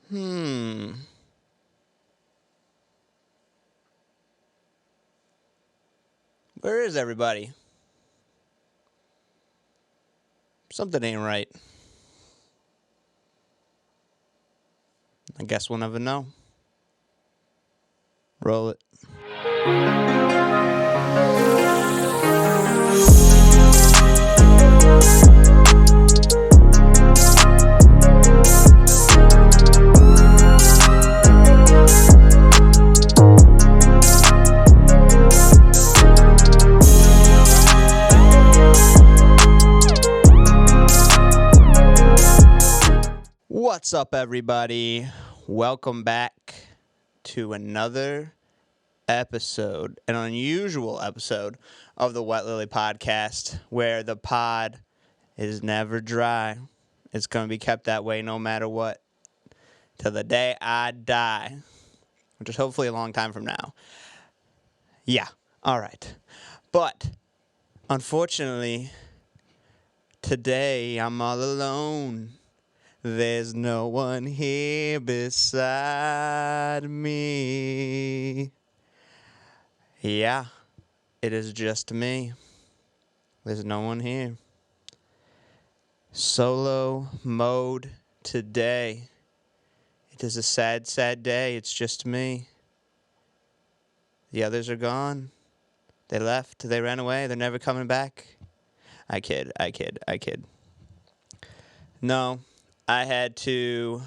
Hmm. Where is everybody? Something ain't right. I guess we'll never know. Roll it. What's up, everybody? Welcome back to another episode, an unusual episode of the Wet Lily Podcast, where the pod is never dry. It's going to be kept that way no matter what, till the day I die, which is hopefully a long time from now. Yeah, all right. But, unfortunately, today I'm all alone. There's no one here beside me. Yeah, it is just me. There's no one here. Solo mode today. It is a sad, sad day. It's just me. The others are gone. They left. They ran away. They're never coming back. I kid. No, I had to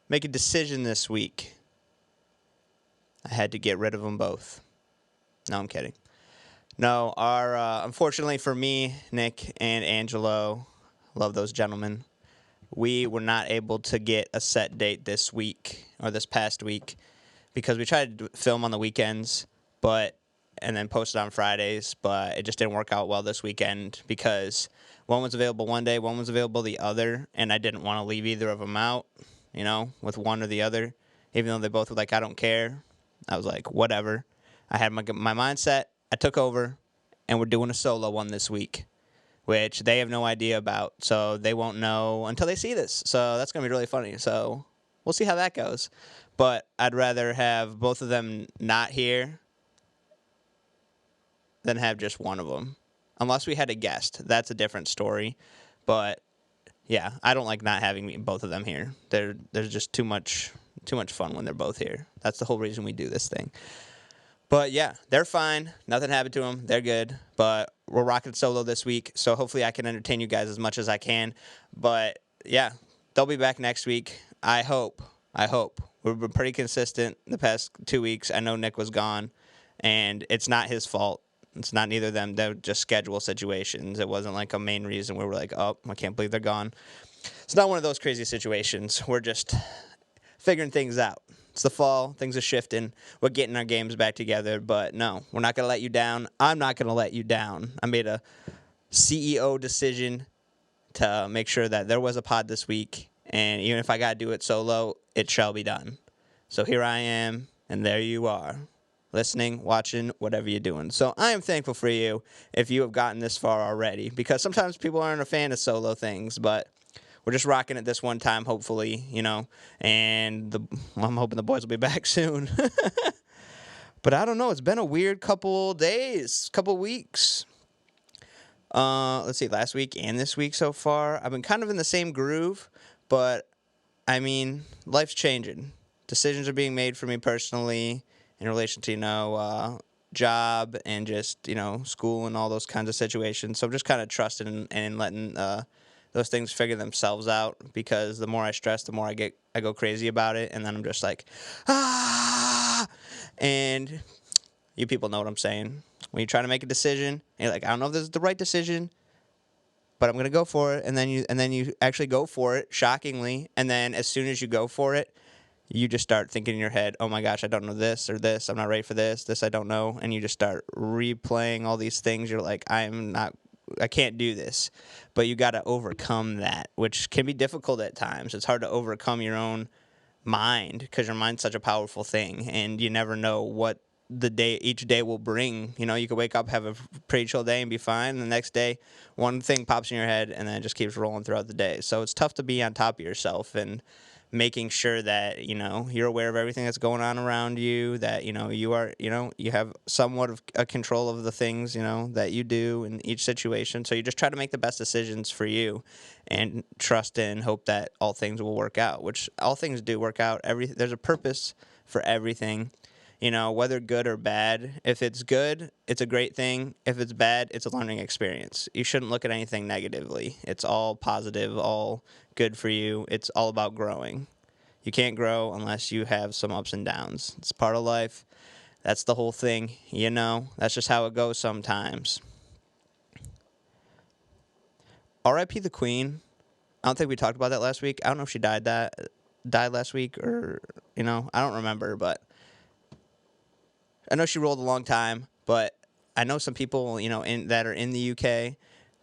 make a decision this week. I had to get rid of them both. No, I'm kidding. No, unfortunately for me, Nick and Angelo, love those gentlemen, we were not able to get a set date this week, or this past week, because we tried to film on the weekends, and then post it on Fridays, but it just didn't work out well this weekend because one was available one day, one was available the other, and I didn't want to leave either of them out, with one or the other, even though they both were like, I don't care. I was like, whatever. I had my mindset. I took over, and we're doing a solo one this week, which they have no idea about, so they won't know until they see this. So that's going to be really funny. So we'll see how that goes. But I'd rather have both of them not here than have just one of them. Unless we had a guest. That's a different story. But, yeah, I don't like not having both of them here. There's just too much fun when they're both here. That's the whole reason we do this thing. But, yeah, they're fine. Nothing happened to them. They're good. But we're rocking solo this week, so hopefully I can entertain you guys as much as I can. But, yeah, they'll be back next week. I hope. We've been pretty consistent the past 2 weeks. I know Nick was gone, and it's not his fault. It's not neither of them. They're just schedule situations. It wasn't like a main reason where we're like, oh, I can't believe they're gone. It's not one of those crazy situations. We're just figuring things out. It's the fall. Things are shifting. We're getting our games back together. But no, we're not going to let you down. I'm not going to let you down. I made a CEO decision to make sure that there was a pod this week. And even if I got to do it solo, it shall be done. So here I am, and there you are. Listening, watching, whatever you're doing. So I am thankful for you if you have gotten this far already, because sometimes people aren't a fan of solo things, but we're just rocking it this one time, hopefully, and I'm hoping the boys will be back soon. But I don't know. It's been a weird couple days, couple weeks. Let's see, last week and this week so far. I've been kind of in the same groove, but, I mean, life's changing. Decisions are being made for me personally in relation to, job and just, school and all those kinds of situations. So I'm just kind of trusting and letting those things figure themselves out, because the more I stress, the more I go crazy about it, and then I'm just like, and you people know what I'm saying. When you try to make a decision, and you're like, I don't know if this is the right decision, but I'm gonna go for it, and then you actually go for it, shockingly, and then as soon as you go for it, you just start thinking in your head, oh my gosh, I don't know this or this, I'm not ready for this I don't know, and you just start replaying all these things. You're like, I can't do this. But you got to overcome that, which can be difficult at times. It's hard to overcome your own mind, because your mind's such a powerful thing, and you never know what each day will bring. You could wake up, have a pretty chill day and be fine, and the next day one thing pops in your head, and then it just keeps rolling throughout the day. So it's tough to be on top of yourself and making sure that, you're aware of everything that's going on around you, that, you are, you have somewhat of a control of the things, that you do in each situation. So you just try to make the best decisions for you and trust and hope that all things will work out, which all things do work out. There's a purpose for everything. Whether good or bad. If it's good, it's a great thing. If it's bad, it's a learning experience. You shouldn't look at anything negatively. It's all positive, all good for you. It's all about growing. You can't grow unless you have some ups and downs. It's part of life. That's the whole thing, That's just how it goes sometimes. R.I.P. the Queen. I don't think we talked about that last week. I don't know if she died last week or, I don't remember, but I know she ruled a long time, but I know some people, that are in the UK,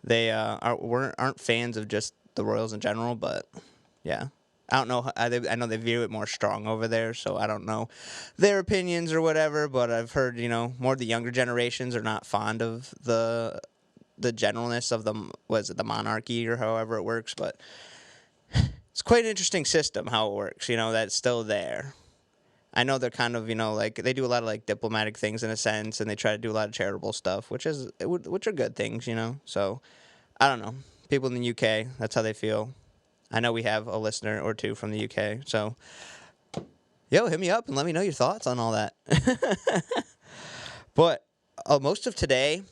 they aren't fans of just the royals in general. But yeah, I don't know. I know they view it more strong over there, so I don't know their opinions or whatever. But I've heard, more of the younger generations are not fond of the generalness of the monarchy or however it works. But it's quite an interesting system how it works. That's still there. I know they're kind of, like they do a lot of like diplomatic things in a sense, and they try to do a lot of charitable stuff, which are good things, So I don't know. People in the UK, that's how they feel. I know we have a listener or two from the UK, so hit me up and let me know your thoughts on all that. But most of today,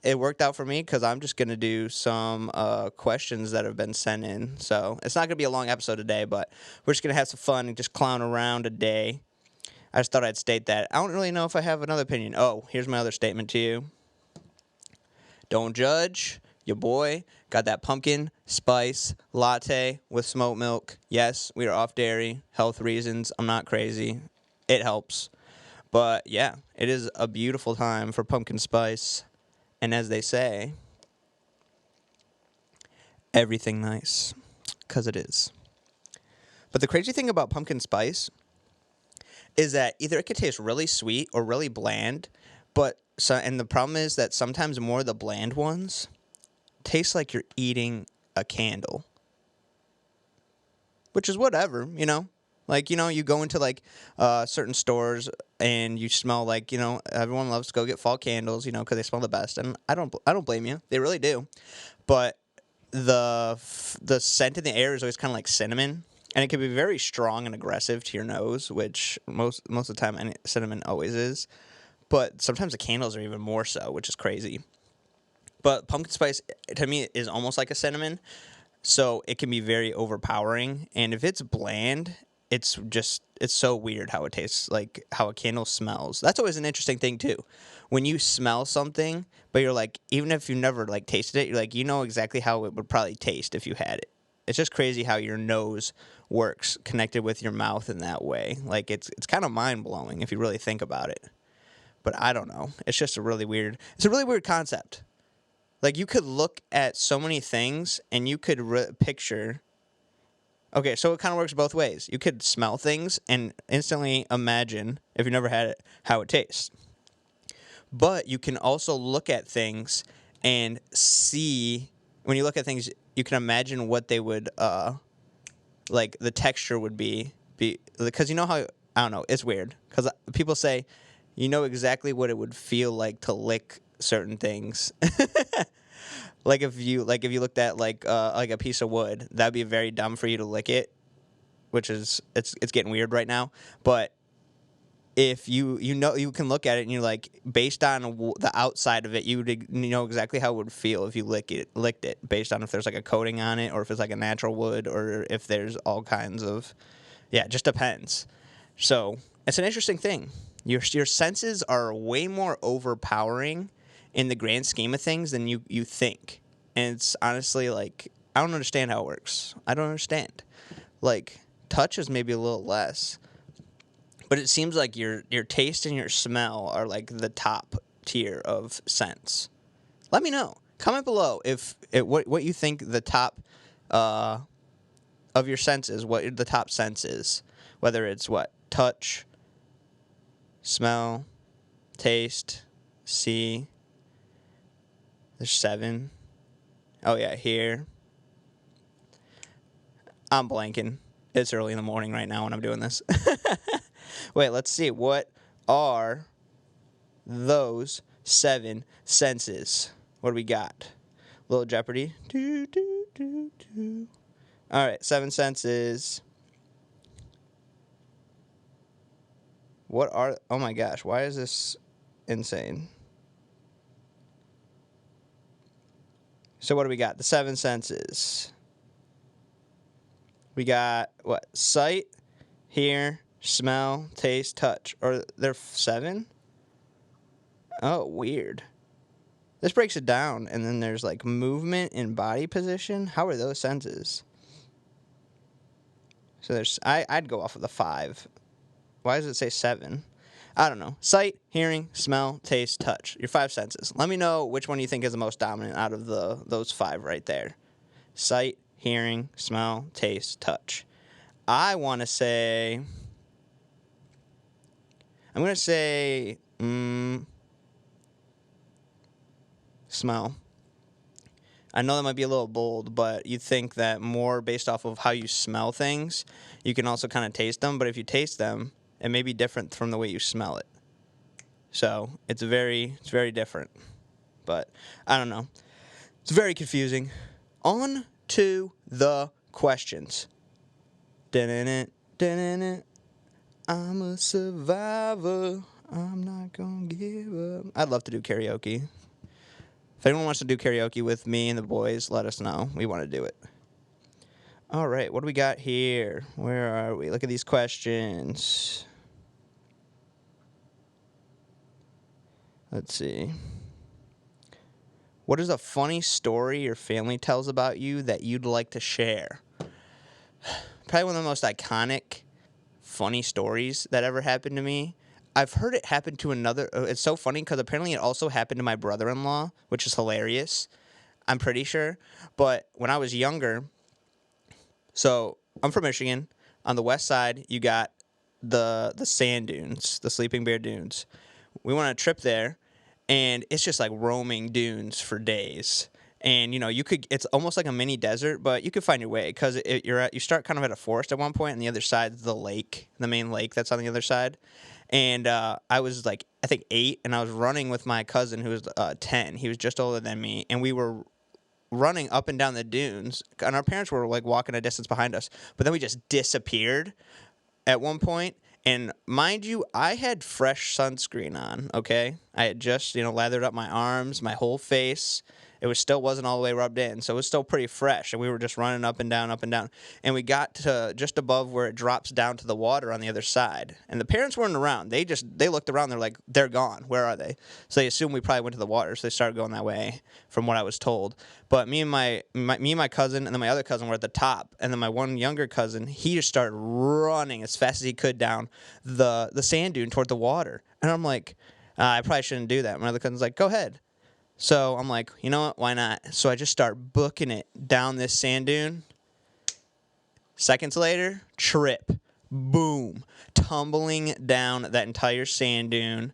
it worked out for me because I'm just gonna do some questions that have been sent in. So it's not gonna be a long episode today, but we're just gonna have some fun and just clown around today. I just thought I'd state that. I don't really know if I have another opinion. Oh, here's my other statement to you. Don't judge. Your boy got that pumpkin spice latte with smoked milk. Yes, we are off dairy. Health reasons. I'm not crazy. It helps. But yeah, it is a beautiful time for pumpkin spice. And as they say, everything nice. Because it is. But the crazy thing about pumpkin spice is that either it could taste really sweet or really bland, and the problem is that sometimes more of the bland ones taste like you're eating a candle, which is whatever, Like, you go into like certain stores and you smell like, everyone loves to go get fall candles, because they smell the best, and I don't blame you, they really do, but the scent in the air is always kind of like cinnamon. And it can be very strong and aggressive to your nose, which most of the time cinnamon always is. But sometimes the candles are even more so, which is crazy. But pumpkin spice, to me, is almost like a cinnamon. So it can be very overpowering. And if it's bland, it's so weird how it tastes, like how a candle smells. That's always an interesting thing, too. When you smell something, but you're like, even if you never like tasted it, you're like, exactly how it would probably taste if you had it. It's just crazy how your nose works connected with your mouth in that way. Like it's kind of mind-blowing if you really think about it. But I don't know. It's just a really weird concept. Like you could look at so many things and you could picture. Okay, so it kind of works both ways. You could smell things and instantly imagine, if you never had it, how it tastes. But you can also look at things and see, when you look at things, you can imagine what they would, like the texture would be, because how, I don't know, it's weird, because people say, exactly what it would feel like to lick certain things. Like if you looked at like a piece of wood, that'd be very dumb for you to lick it, which is, it's getting weird right now, but if you can look at it and you're like, based on the outside of it, you would know exactly how it would feel if you licked it, based on if there's like a coating on it, or if it's like a natural wood, or if there's all kinds of, it just depends. So it's an interesting thing. Your senses are way more overpowering in the grand scheme of things than you think, and it's honestly like, I don't understand how it works. I don't understand. Like touch is maybe a little less. But it seems like your taste and your smell are like the top tier of sense. Let me know. Comment below what you think the top of your senses, what the top sense is. Whether it's touch, smell, taste, see. There's 7. Oh yeah, hear. I'm blanking. It's early in the morning right now when I'm doing this. Wait, let's see. What are those 7 senses? What do we got? Little Jeopardy. Do, do, do, do. All right, 7 senses. What are... Oh, my gosh. Why is this insane? So what do we got? The 7 senses. We got, what? Sight, hear, smell, taste, touch. Or they're 7? Oh, weird. This breaks it down, and then there's, like, movement and body position. How are those senses? So there's... I'd go off of the 5. Why does it say 7? I don't know. Sight, hearing, smell, taste, touch. Your 5 senses. Let me know which one you think is the most dominant out of those 5 right there. Sight, hearing, smell, taste, touch. I want to say... I'm going to say... smell. I know that might be a little bold, but you think that more based off of how you smell things, you can also kind of taste them. But if you taste them, it may be different from the way you smell it. So it's very different. But I don't know. It's very confusing. On to the questions. I'm a survivor. I'm not gonna give up. I'd love to do karaoke. If anyone wants to do karaoke with me and the boys, let us know. We want to do it. All right, what do we got here? Where are we? Look at these questions. Let's see. What is a funny story your family tells about you that you'd like to share? Probably one of the most iconic funny stories that ever happened to me. I've heard it happen to another... It's so funny because apparently it also happened to my brother-in-law, which is hilarious. I'm pretty sure. But when I was younger... So, I'm from Michigan. On the west side, you got the sand dunes, the Sleeping Bear Dunes. We went on a trip there, and it's just like roaming dunes for days. And, you know, it's almost like a mini desert, but you could find your way because you start kind of at a forest at one point, and the other side's the lake, the main lake that's on the other side. And I was like, I think 8, and I was running with my cousin who was 10. He was just older than me, and we were running up and down the dunes, and our parents were like walking a distance behind us, but then we just disappeared at one point. And mind you, I had fresh sunscreen on, okay? I had just, lathered up my arms, my whole face. It still wasn't all the way rubbed in, so it was still pretty fresh. And we were just running up and down, up and down. And we got to just above where it drops down to the water on the other side. And the parents weren't around. They looked around. They're like, they're gone. Where are they? So they assumed we probably went to the water. So they started going that way, from what I was told. But me and my cousin and then my other cousin were at the top. And then my one younger cousin, he just started running as fast as he could down the sand dune toward the water. And I'm like, I probably shouldn't do that. My other cousin's like, go ahead. So I'm like, you know what? Why not? So I just start booking it down this sand dune. Seconds later, trip. Boom. Tumbling down that entire sand dune.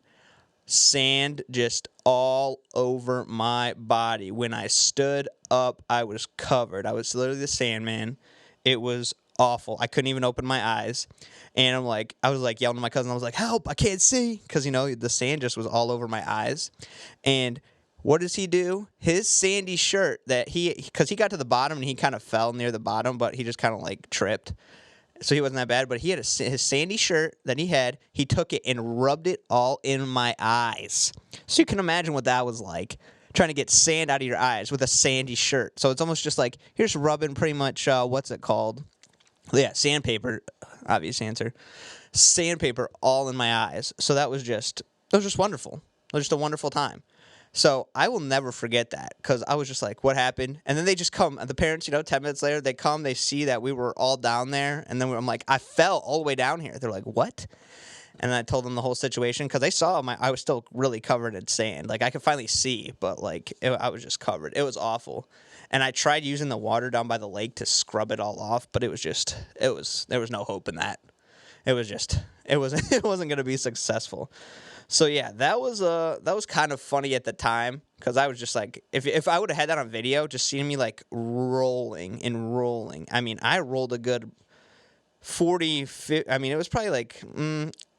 Sand just all over my body. When I stood up, I was covered. I was literally the Sandman. It was awful. I couldn't even open my eyes. And I was like yelling to my cousin. I was like, help, I can't see. Because, the sand just was all over my eyes. And what does he do? His sandy shirt because he got to the bottom and he kind of fell near the bottom, but he just kind of tripped. So he wasn't that bad, but he had his sandy shirt that he took it and rubbed it all in my eyes. So you can imagine what that was like, trying to get sand out of your eyes with a sandy shirt. So it's almost just like, here's rubbing pretty much, what's it called? Yeah, sandpaper, obvious answer. Sandpaper all in my eyes. So it was just wonderful. It was just a wonderful time. So I will never forget that because I was just like, what happened? And then they just come. The parents, 10 minutes later, they come. They see that we were all down there. And then I'm like, I fell all the way down here. They're like, what? And I told them the whole situation because they saw I was still really covered in sand. I could finally see, but I was just covered. It was awful. And I tried using the water down by the lake to scrub it all off, but there was no hope in that. It wasn't going to be successful. So yeah, that was kind of funny at the time because I was just like, if I would have had that on video, just seeing me rolling and rolling. I mean, I rolled a good I mean, it was probably like,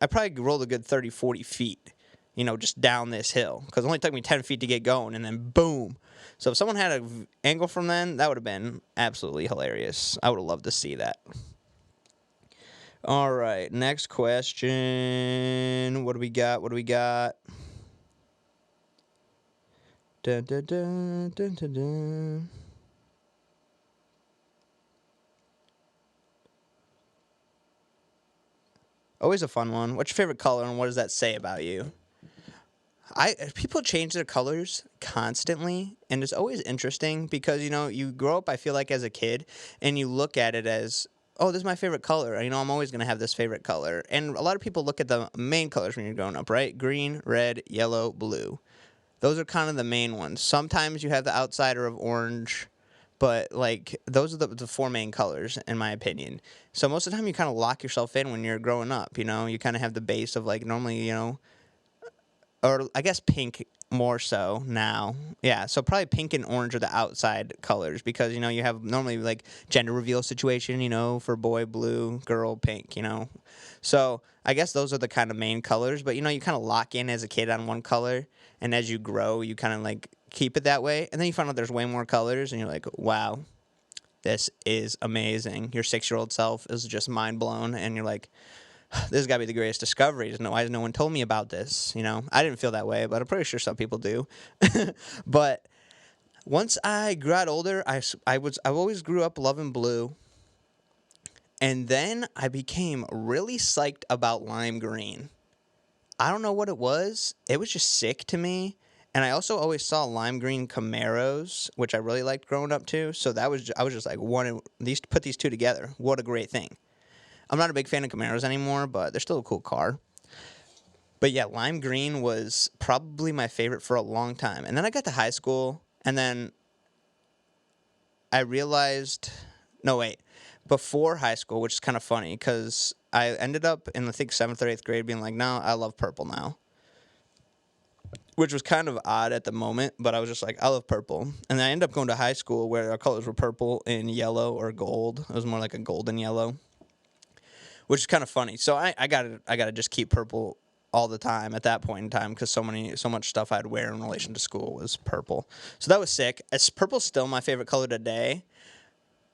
I probably rolled a good 30, 40 feet, just down this hill. Because it only took me 10 feet to get going, and then boom. So if someone had an angle from then, that would have been absolutely hilarious. I would have loved to see that. All right, next question. What do we got? Dun, dun, dun, dun, dun, dun. Always a fun one. What's your favorite color, and what does that say about you? People change their colors constantly, and it's always interesting because you grow up. I feel like as a kid, and you look at it as, oh, this is my favorite color. I'm always gonna have this favorite color, and a lot of people look at the main colors when you're growing up, right? Green, red, yellow, blue. Those are kind of the main ones. Sometimes you have the outsider of orange, but like those are the four main colors in my opinion. So most of the time you kind of lock yourself in when you're growing up. You kind of have the base of like normally or I guess pink more so now. Yeah, so probably pink and orange are the outside colors because you have normally like gender reveal situation, for boy blue, girl pink, So I guess those are the kind of main colors, but you kind of lock in as a kid on one color, and as you grow, you kind of like keep it that way, and then you find out there's way more colors, and you're like, wow, this is amazing. Your 6-year-old self is just mind blown, and you're like, this has got to be the greatest discovery. Why has no one told me about this? I didn't feel that way, but I'm pretty sure some people do. But once I got older, I always grew up loving blue. And then I became really psyched about lime green. I don't know what it was. It was just sick to me. And I also always saw lime green Camaros, which I really liked growing up too. So I was just like, put these two together. What a great thing. I'm not a big fan of Camaros anymore, but they're still a cool car. But yeah, lime green was probably my favorite for a long time. And then I got to high school, and then I realized, no, wait, before high school, which is kind of funny, because I ended up in, I think, 7th or 8th grade being like, no, I love purple now. Which was kind of odd at the moment, but I was just like, I love purple. And I ended up going to high school where our colors were purple and yellow or gold. It was more like a golden yellow, which is kind of funny. So I gotta just keep purple all the time at that point in time because so much stuff I'd wear in relation to school was purple. So that was sick. Purple's still my favorite color today.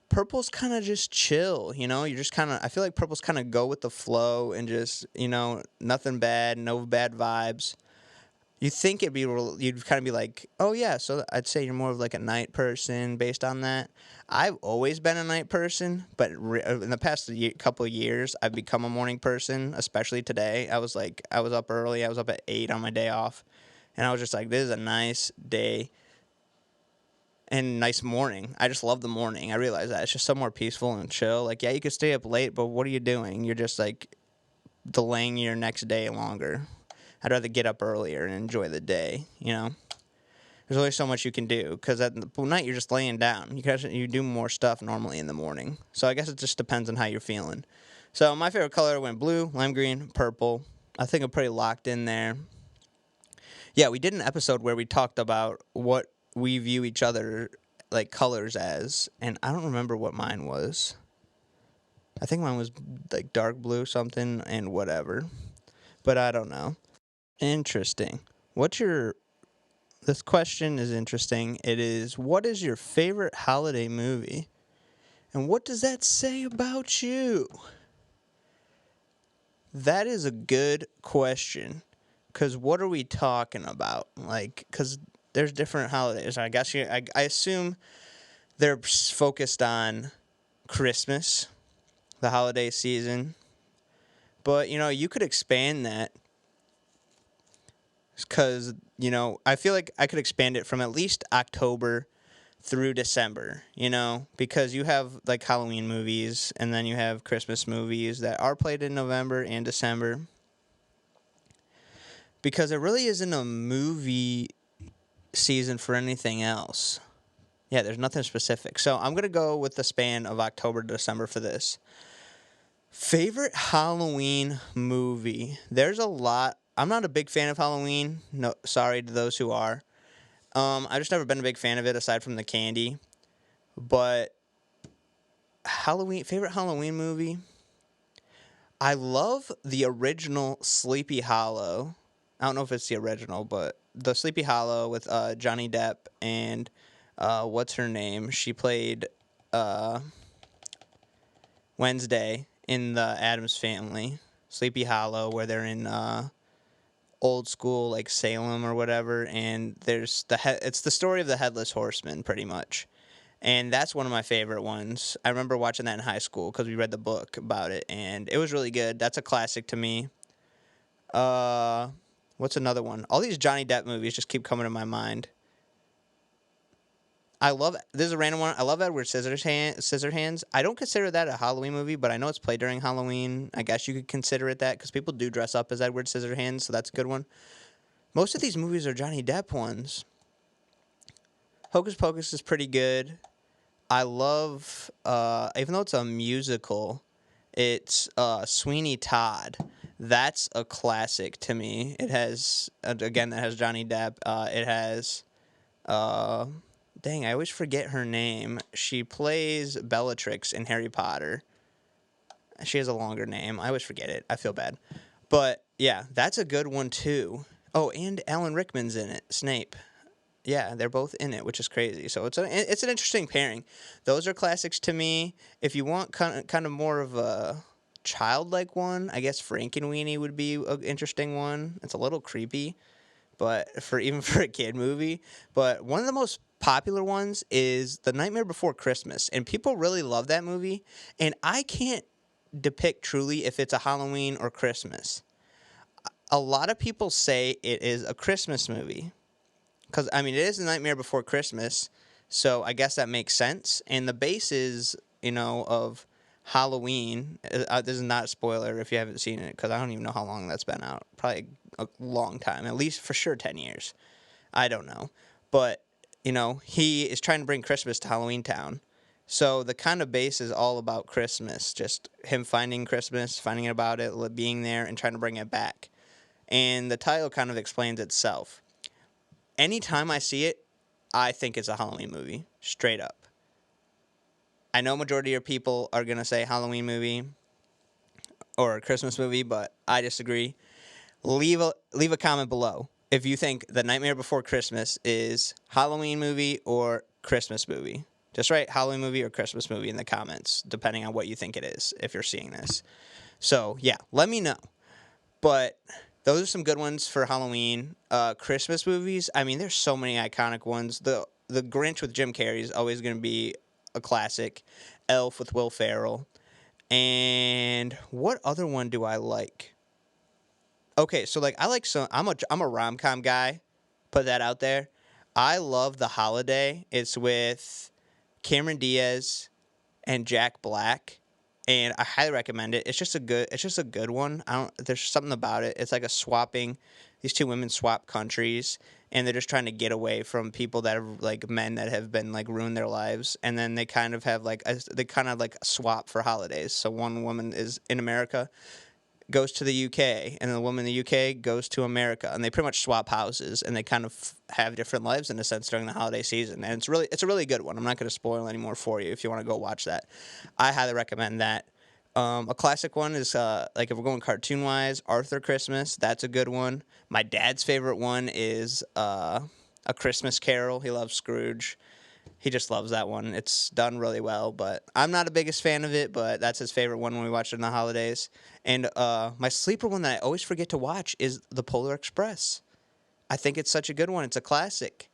Purple's kind of just chill, You just kind of, I feel like purple's kind of go with the flow and just, nothing bad, no bad vibes. You think you'd kind of be like, oh yeah, so I'd say you're more of like a night person based on that. I've always been a night person, but in the past couple of years, I've become a morning person, especially today. I was up early. I was up at 8 on my day off, and I was just like, this is a nice day and nice morning. I just love the morning. I realize that. It's just so more peaceful and chill. Like, yeah, you could stay up late, but what are you doing? You're just like delaying your next day longer. I'd rather get up earlier and enjoy the day, There's only so much you can do because at night you're just laying down. You do more stuff normally in the morning. So I guess it just depends on how you're feeling. So my favorite color went blue, lime green, purple. I think I'm pretty locked in there. Yeah, we did an episode where we talked about what we view each other like colors as, and I don't remember what mine was. I think mine was like dark blue something and whatever, but I don't know. Interesting. This question is interesting. It is, what is your favorite holiday movie? And what does that say about you? That is a good question. Because what are we talking about? Because there's different holidays. I guess I assume they're focused on Christmas, the holiday season. But, you could expand that. Because, I feel like I could expand it from at least October through December, because you have like Halloween movies and then you have Christmas movies that are played in November and December. Because there really isn't a movie season for anything else. Yeah, there's nothing specific. So I'm going to go with the span of October to December for this. Favorite Halloween movie? There's a lot. I'm not a big fan of Halloween. No, sorry to those who are. I've just never been a big fan of it aside from the candy. But favorite Halloween movie? I love the original Sleepy Hollow. I don't know if it's the original, but the Sleepy Hollow with Johnny Depp and what's her name? She played uh, Wednesday in the Addams Family. Sleepy Hollow, where they're in old school like Salem or whatever, and there's it's the story of the headless horseman, pretty much. And that's one of my favorite ones. I remember watching that in high school because we read the book about it, and it was really good. That's a classic to me. Uh, what's another one? All these Johnny Depp movies just keep coming to my mind. I love this is a random one. I love Edward Scissorhands. I don't consider that a Halloween movie, but I know it's played during Halloween. I guess you could consider it that because people do dress up as Edward Scissorhands, so that's a good one. Most of these movies are Johnny Depp ones. Hocus Pocus is pretty good. I love, even though it's a musical, it's Sweeney Todd. That's a classic to me. It has, again, that has Johnny Depp. It has, dang, I always forget her name. She plays Bellatrix in Harry Potter. She has a longer name. I always forget it. I feel bad. But, yeah, that's a good one, too. Oh, and Alan Rickman's in it, Snape. Yeah, they're both in it, which is crazy. So it's an interesting pairing. Those are classics to me. If you want kind of more of a childlike one, I guess Frankenweenie would be an interesting one. It's a little creepy, but even for a kid movie. But one of the most popular ones is The Nightmare Before Christmas, and people really love that movie. And I can't depict truly if it's a Halloween or Christmas. A lot of people say it is a Christmas movie. Because, I mean, it is The Nightmare Before Christmas, so I guess that makes sense. And the basis, of Halloween, this is not a spoiler if you haven't seen it, because I don't even know how long that's been out. Probably a long time, at least for sure 10 years. I don't know. But, he is trying to bring Christmas to Halloween Town. So the kind of base is all about Christmas, just him finding Christmas, finding about it, being there, and trying to bring it back. And the title kind of explains itself. Anytime I see it, I think it's a Halloween movie, straight up. I know majority of people are going to say Halloween movie or a Christmas movie, but I disagree. Leave a comment below if you think The Nightmare Before Christmas is Halloween movie or Christmas movie. Just write Halloween movie or Christmas movie in the comments, depending on what you think it is, if you're seeing this. So, yeah, let me know. But those are some good ones for Halloween. Christmas movies, I mean, there's so many iconic ones. The Grinch with Jim Carrey is always going to be a classic. Elf with Will Ferrell. And what other one do I like? Okay, so like I'm a rom-com guy. Put that out there. I love The Holiday. It's with Cameron Diaz and Jack Black. And I highly recommend it. It's just a good one. There's something about it. It's like these two women swap countries, and they're just trying to get away from people that are like men that have been like ruined their lives, and then they kind of have they kind of like swap for holidays. So one woman is in America, goes to the UK, and the woman in the UK goes to America, and they pretty much swap houses, and they kind of have different lives in a sense during the holiday season. And it's a really good one. I'm not going to spoil any more for you if you want to go watch that. I highly recommend that. A classic one is like if we're going cartoon wise, Arthur Christmas. That's a good one. My dad's favorite one is A Christmas Carol. He loves Scrooge. He just loves that one. It's done really well, but I'm not the biggest fan of it, but that's his favorite one when we watch it in the holidays. And my sleeper one that I always forget to watch is The Polar Express. I think it's such a good one. It's a classic.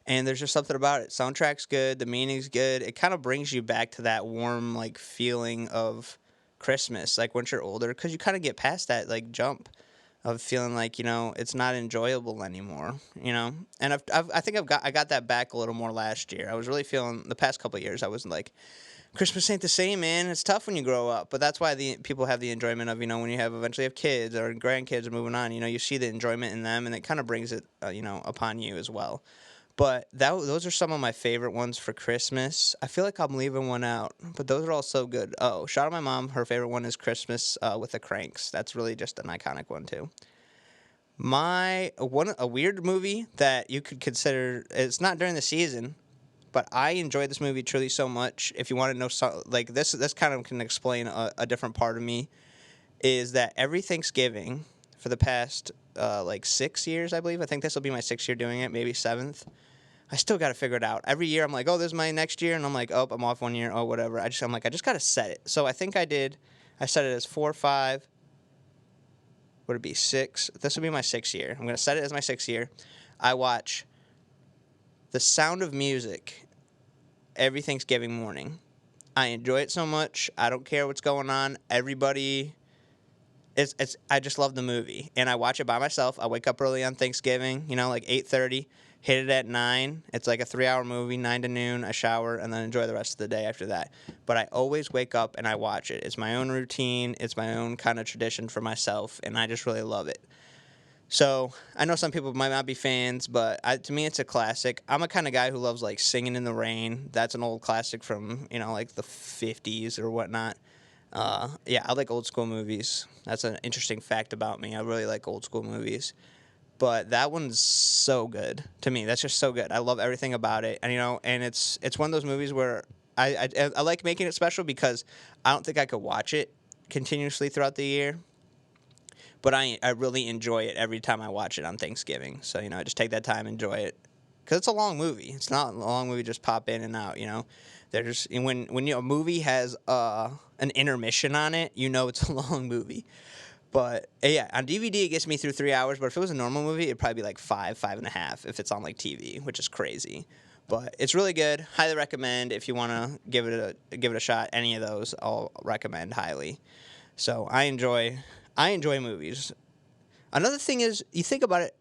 And there's just something about it. Soundtrack's good. The meaning's good. It kind of brings you back to that warm, like, feeling of Christmas, like, once you're older, because you kind of get past that, like, jump of feeling like it's not enjoyable anymore, And I think I got that back a little more last year. I was really feeling the past couple of years. I was like, Christmas ain't the same, man. It's tough when you grow up, but that's why the people have the enjoyment of when you eventually have kids or grandkids moving on. You see the enjoyment in them, and it kind of brings it upon you as well. But those are some of my favorite ones for Christmas. I feel like I'm leaving one out, but those are all so good. Oh, shout out my mom. Her favorite one is Christmas with the Cranks. That's really just an iconic one, too. A weird movie that you could consider, it's not during the season, but I enjoyed this movie truly so much. If you want to know, like this kind of can explain a different part of me. Is that every Thanksgiving for the past like 6 years, I believe. I think this will be my 6th year doing it, maybe seventh. I still got to figure it out. Every year I'm like, oh, this is my next year, and I'm like, oh, I'm off 1 year, oh, whatever. I'm like, I just got to set it. So I think I did. I set it as 4, 5. Would it be 6? This will be my 6th year. I'm going to set it as my 6th year. I watch The Sound of Music every Thanksgiving morning. I enjoy it so much. I don't care what's going on. Everybody, I just love the movie, and I watch it by myself. I wake up early on Thanksgiving, like 8:30. Hit it at 9. It's like a 3-hour movie, 9 to noon. I shower and then enjoy the rest of the day after that. But I always wake up and I watch it. It's my own routine. It's my own kind of tradition for myself, and I just really love it. So I know some people might not be fans, but to me it's a classic. I'm a kind of guy who loves like Singing in the Rain. That's an old classic from like the 50s or whatnot. Yeah, I like old school movies. That's an interesting fact about me. I really like old school movies. But that one's so good to me. That's just so good. I love everything about it, and and it's one of those movies where I like making it special because I don't think I could watch it continuously throughout the year. But I really enjoy it every time I watch it on Thanksgiving. So I just take that time, enjoy it, because it's a long movie. It's not a long movie, just pop in and out. There's when a movie has an intermission on it, it's a long movie. But yeah, on DVD it gets me through 3 hours. But if it was a normal movie, it'd probably be like 5, 5.5 if it's on like TV, which is crazy. But it's really good. Highly recommend if you want to give it a shot. Any of those, I'll recommend highly. So I enjoy movies. Another thing is, you think about it,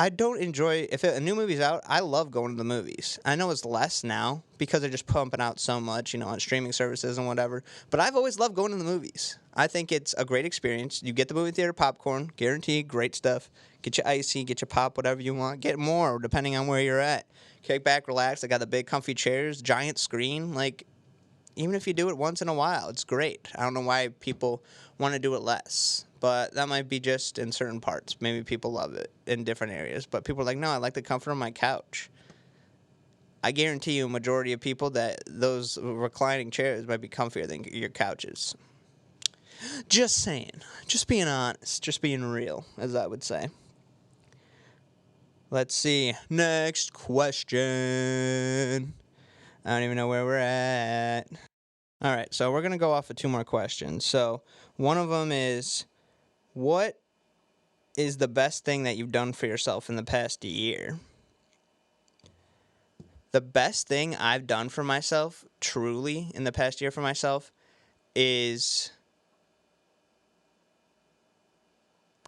I don't enjoy, if a new movie's out, I love going to the movies. I know it's less now because they're just pumping out so much, on streaming services and whatever. But I've always loved going to the movies. I think it's a great experience. You get the movie theater popcorn, guaranteed, great stuff. Get your icy, get your pop, whatever you want. Get more, depending on where you're at. Kick back, relax. I got the big comfy chairs, giant screen. Like, even if you do it once in a while, it's great. I don't know why people want to do it less. But that might be just in certain parts. Maybe people love it in different areas. But people are like, no, I like the comfort of my couch. I guarantee you a majority of people that those reclining chairs might be comfier than your couches. Just saying. Just being honest. Just being real, as I would say. Let's see. Next question. I don't even know where we're at. All right, so we're going to go off of 2 more questions. So one of them is, what is the best thing that you've done for yourself in the past year? The best thing I've done for myself, truly, in the past year for myself, is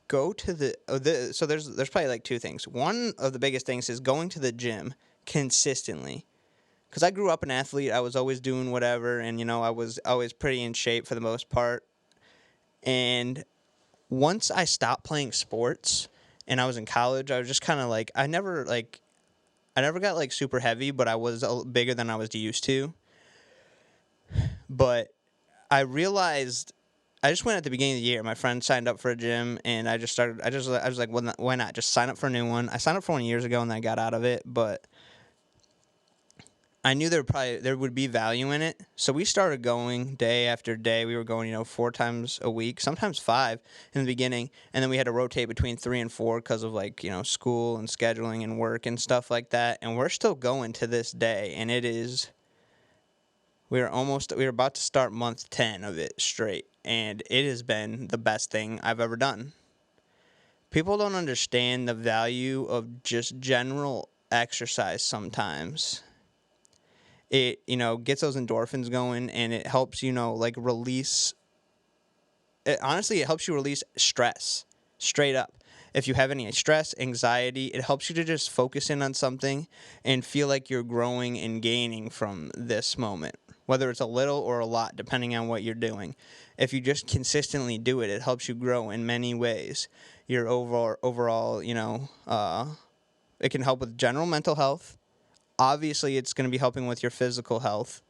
go to so there's probably like 2 things. One of the biggest things is going to the gym consistently. Because I grew up an athlete. I was always doing whatever, and, I was always pretty in shape for the most part. And once I stopped playing sports and I was in college, I was just kind of like, I never got like super heavy, but I was bigger than I was used to. But I realized, I just went at the beginning of the year. My friend signed up for a gym, and I was like, well, why not? Just sign up for a new one. I signed up for one years ago, and then I got out of it, but I knew there would be value in it. So we started going day after day. We were going, 4 times a week, sometimes 5 in the beginning. And then we had to rotate between 3 and 4 because of school and scheduling and work and stuff like that. And we're still going to this day. And we're about to start month 10 of it straight. And it has been the best thing I've ever done. People don't understand the value of just general exercise sometimes. It, gets those endorphins going, and it helps, release. Honestly, it helps you release stress, straight up. If you have any stress, anxiety, it helps you to just focus in on something and feel like you're growing and gaining from this moment, whether it's a little or a lot, depending on what you're doing. If you just consistently do it, it helps you grow in many ways. Your overall, it can help with general mental health. Obviously, it's going to be helping with your physical health,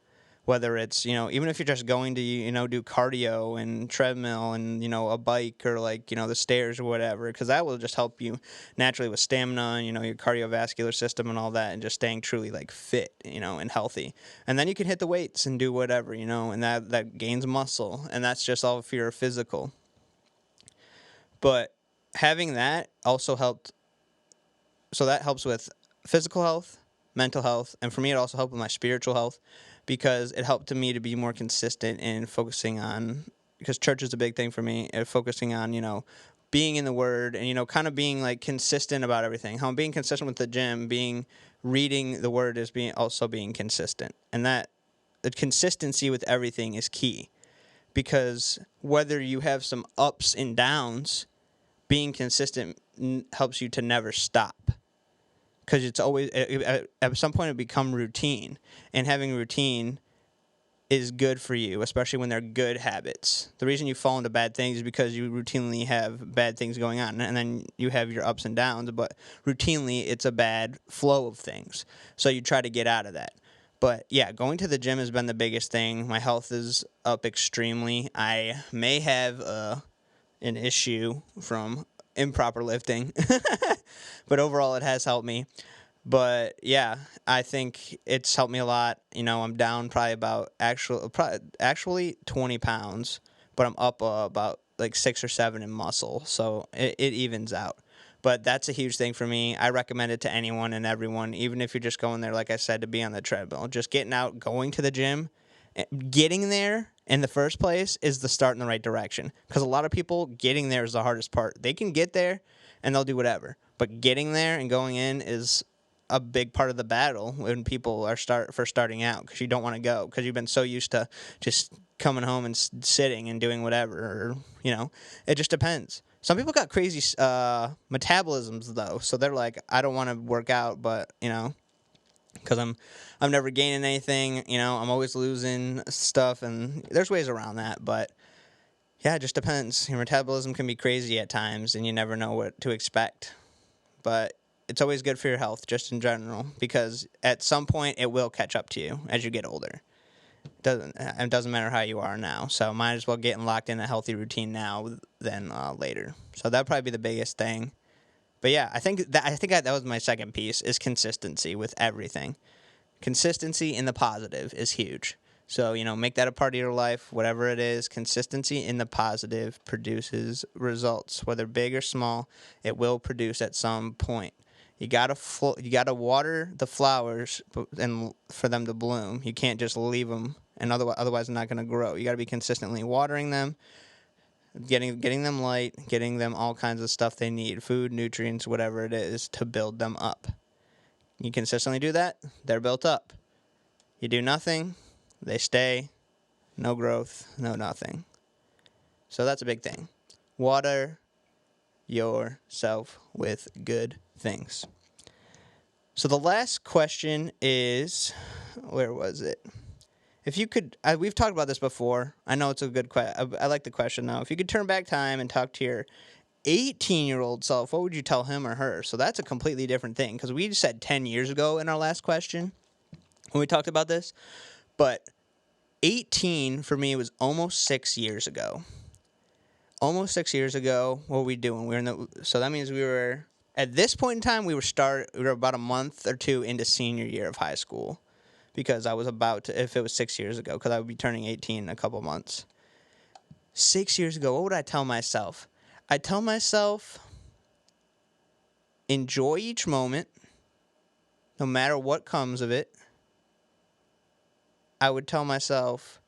Whether it's, even if you're just going to, do cardio and treadmill and, a bike or like, the stairs or whatever, because that will just help you naturally with stamina and, your cardiovascular system and all that, and just staying truly like fit, and healthy. And then you can hit the weights and do whatever, and that gains muscle. And that's just all if you're physical. But having that also helped. So that helps with physical health, mental health, and for me, it also helped with my spiritual health, because it helped me to be more consistent in focusing on, because church is a big thing for me, focusing on, being in the Word and, kind of being like consistent about everything. How I'm being consistent with the gym, reading the Word is also being consistent. And that the consistency with everything is key, because whether you have some ups and downs, being consistent helps you to never stop. Because it's always, at some point, it become routine. And having routine is good for you, especially when they're good habits. The reason you fall into bad things is because you routinely have bad things going on. And then you have your ups and downs, but routinely it's a bad flow of things. So you try to get out of that. But yeah, going to the gym has been the biggest thing. My health is up extremely. I may have an issue from improper lifting, but overall it has helped me. But yeah, I think it's helped me a lot. I'm down probably about actually 20 pounds, but I'm up about like 6 or 7 in muscle, so it evens out. But that's a huge thing for me. I recommend it to anyone and everyone, even if you're just going there, like I said, to be on the treadmill. Just getting out, going to the gym, getting there in the first place is the start in the right direction. Because a lot of people, getting there is the hardest part. They can get there and they'll do whatever, but getting there and going in is a big part of the battle when people are starting out, because you don't want to go because you've been so used to just coming home and sitting and doing whatever, or it just depends. Some people got crazy metabolisms though, so they're like, I don't want to work out, but because I'm never gaining anything, I'm always losing stuff, and there's ways around that. But yeah, it just depends. Your metabolism can be crazy at times, and you never know what to expect. But it's always good for your health, just in general, because at some point it will catch up to you as you get older. It doesn't matter how you are now, so might as well get locked in a healthy routine now than later. So that'd probably be the biggest thing. But yeah, I think that was my second piece, is consistency with everything. Consistency in the positive is huge. So, make that a part of your life, whatever it is. Consistency in the positive produces results, whether big or small. It will produce at some point. You gotta water the flowers and for them to bloom. You can't just leave them, and otherwise they're not gonna grow. You gotta be consistently watering them, getting them light, getting them all kinds of stuff they need, food, nutrients, whatever it is, to build them up. You consistently do that, they're built up. You do nothing, they stay, no growth, no nothing. So that's a big thing. Water yourself with good things. So the last question is, where was it? If you could, we've talked about this before. I know it's a good question. I like the question though. If you could turn back time and talk to your 18-year-old self, what would you tell him or her? So that's a completely different thing, because we just said 10 years ago in our last question when we talked about this. But 18 for me was almost 6 years ago. Almost 6 years ago, what were we doing? So that means we were, at this point in time, we were about a month or two into senior year of high school, because I was about to, if it was 6 years ago, because I would be turning 18 in a couple months. 6 years ago, what would I tell myself? I'd tell myself, enjoy each moment, no matter what comes of it. I would tell myself,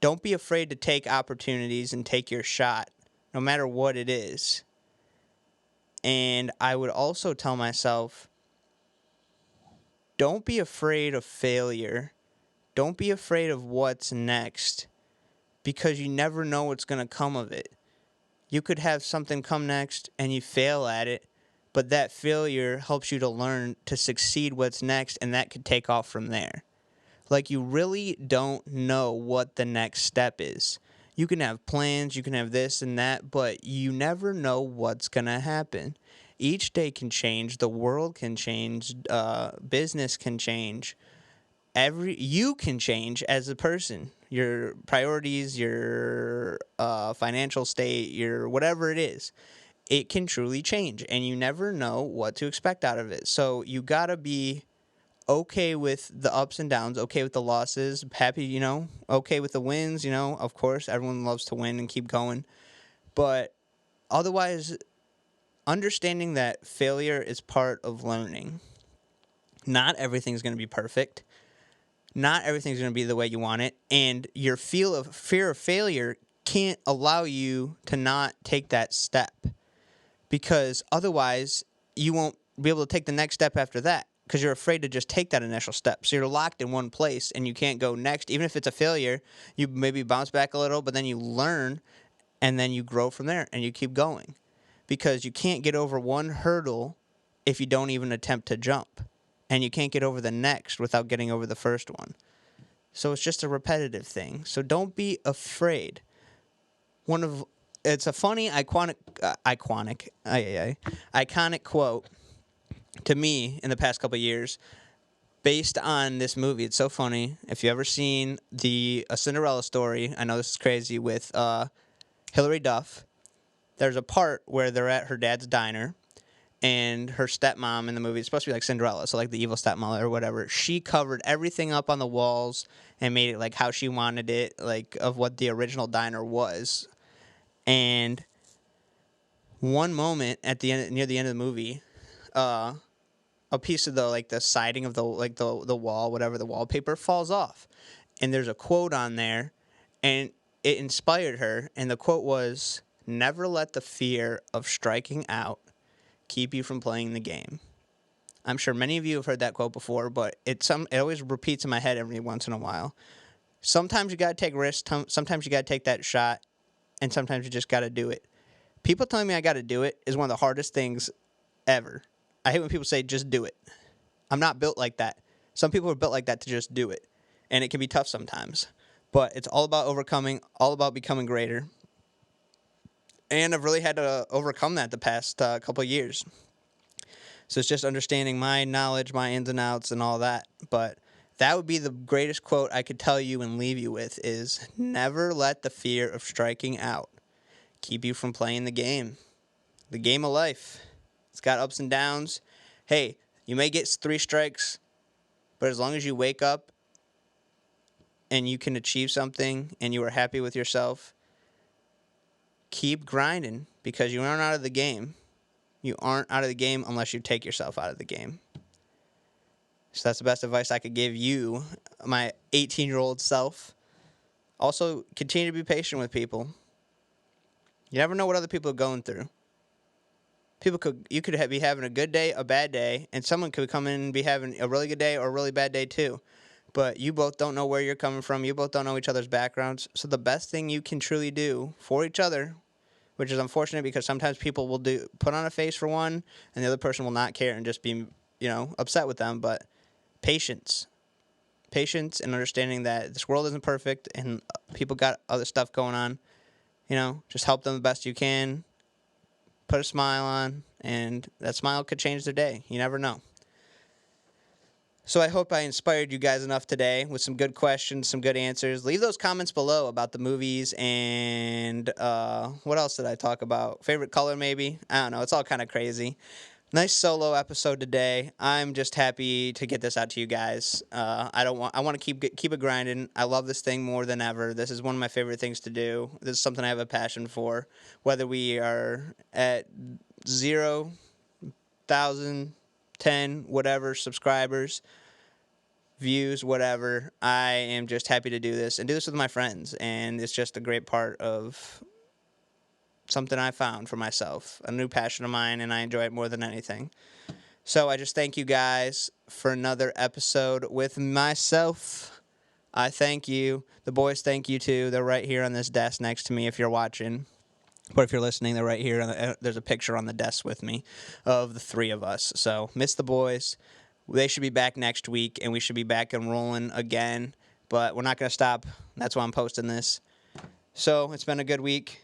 don't be afraid to take opportunities and take your shot, no matter what it is. And I would also tell myself, don't be afraid of failure. Don't be afraid of what's next, because you never know what's going to come of it. You could have something come next and you fail at it, but that failure helps you to learn to succeed what's next, and that could take off from there. Like, you really don't know what the next step is. You can have plans, you can have this and that, but you never know what's going to happen. Each day can change, the world can change, business can change, you can change as a person. Your priorities, your financial state, your whatever it is, it can truly change, and you never know what to expect out of it. So you gotta be okay with the ups and downs, okay with the losses, happy, okay with the wins. Of course, everyone loves to win and keep going, but otherwise, understanding that failure is part of learning. Not everything's going to be perfect. Not everything's going to be the way you want it, and your fear of failure can't allow you to not take that step, because otherwise you won't be able to take the next step after that, because you're afraid to just take that initial step. So you're locked in one place and you can't go next. Even if it's a failure, you maybe bounce back a little, but then you learn and then you grow from there and you keep going, because you can't get over one hurdle if you don't even attempt to jump. And you can't get over the next without getting over the first one. So it's just a repetitive thing. So don't be afraid. It's a funny, iconic quote to me in the past couple of years based on this movie. It's so funny. If you ever seen A Cinderella Story, I know this is crazy, with Hilary Duff, there's a part where they're at her dad's diner, and her stepmom in the movie, it's supposed to be like Cinderella, so like the evil stepmother or whatever, she covered everything up on the walls and made it like how she wanted it, like of what the original diner was. And one moment at the end, near the end of the movie, a piece of the siding of the wall, whatever, the wallpaper falls off, and there's a quote on there, and it inspired her. And the quote was, "Never let the fear of striking out keep you from playing the game." I'm sure many of you have heard that quote before, but it always repeats in my head every once in a while. Sometimes you got to take risks. Sometimes you got to take that shot, and sometimes you just got to do it. People telling me I got to do it is one of the hardest things ever. I hate when people say just do it. I'm not built like that. Some people are built like that to just do it, and it can be tough sometimes. But it's all about overcoming, all about becoming greater. And I've really had to overcome that the past couple of years. So it's just understanding my knowledge, my ins and outs, and all that. But that would be the greatest quote I could tell you and leave you with is, never let the fear of striking out keep you from playing the game. The game of life. It's got ups and downs. Hey, you may get 3 strikes, but as long as you wake up and you can achieve something and you are happy with yourself, keep grinding, because you aren't out of the game. You aren't out of the game unless you take yourself out of the game. So that's the best advice I could give you, my 18-year-old self. Also, continue to be patient with people. You never know what other people are going through. You could be having a good day, a bad day, and someone could come in and be having a really good day or a really bad day too. But you both don't know where you're coming from. You both don't know each other's backgrounds. So the best thing you can truly do for each other, which is unfortunate because sometimes people will put on a face for one, and the other person will not care and just be, upset with them. But patience and understanding that this world isn't perfect and people got other stuff going on. Just help them the best you can. Put a smile on, and that smile could change their day. You never know. So I hope I inspired you guys enough today with some good questions, some good answers. Leave those comments below about the movies and what else did I talk about? Favorite color maybe? I don't know. It's all kind of crazy. Nice solo episode today. I'm just happy to get this out to you guys. I want to keep it grinding. I love this thing more than ever. This is one of my favorite things to do. This is something I have a passion for. Whether we are at 0,000, 10, whatever subscribers, views, whatever, I am just happy to do this and do this with my friends. And it's just a great part of something I found for myself, a new passion of mine, and I enjoy it more than anything. So I just thank you guys for another episode with myself. I thank you. The boys thank you too. They're right here on this desk next to me if you're watching. But if you're listening, they're right here. There's a picture on the desk with me of the 3 of us. So miss the boys. They should be back next week, and we should be back and rolling again. But we're not going to stop. That's why I'm posting this. So it's been a good week.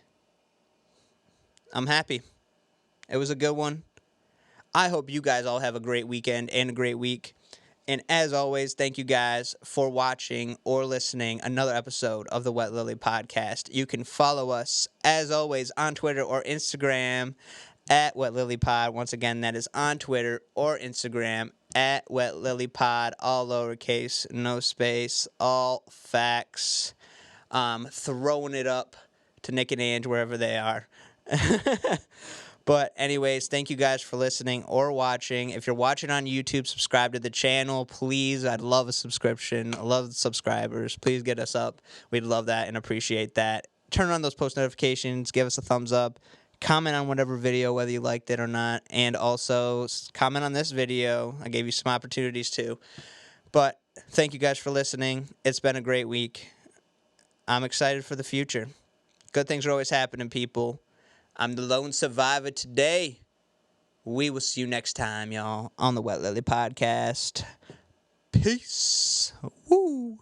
I'm happy. It was a good one. I hope you guys all have a great weekend and a great week. And as always, thank you guys for watching or listening another episode of the Wet Lily Podcast. You can follow us, as always, on Twitter or Instagram at Wet Lily Pod. Once again, that is on Twitter or Instagram at Wet Lily Pod, all lowercase, no space, all facts. Throwing it up to Nick and Ange wherever they are. But anyways, thank you guys for listening or watching. If you're watching on YouTube, subscribe to the channel, please. I'd love a subscription. I love the subscribers. Please get us up. We'd love that and appreciate that. Turn on those post notifications. Give us a thumbs up. Comment on whatever video, whether you liked it or not. And also comment on this video. I gave you some opportunities too. But thank you guys for listening. It's been a great week. I'm excited for the future. Good things are always happening, people. I'm the lone survivor today. We will see you next time, y'all, on the Wet Lily Podcast. Peace. Woo.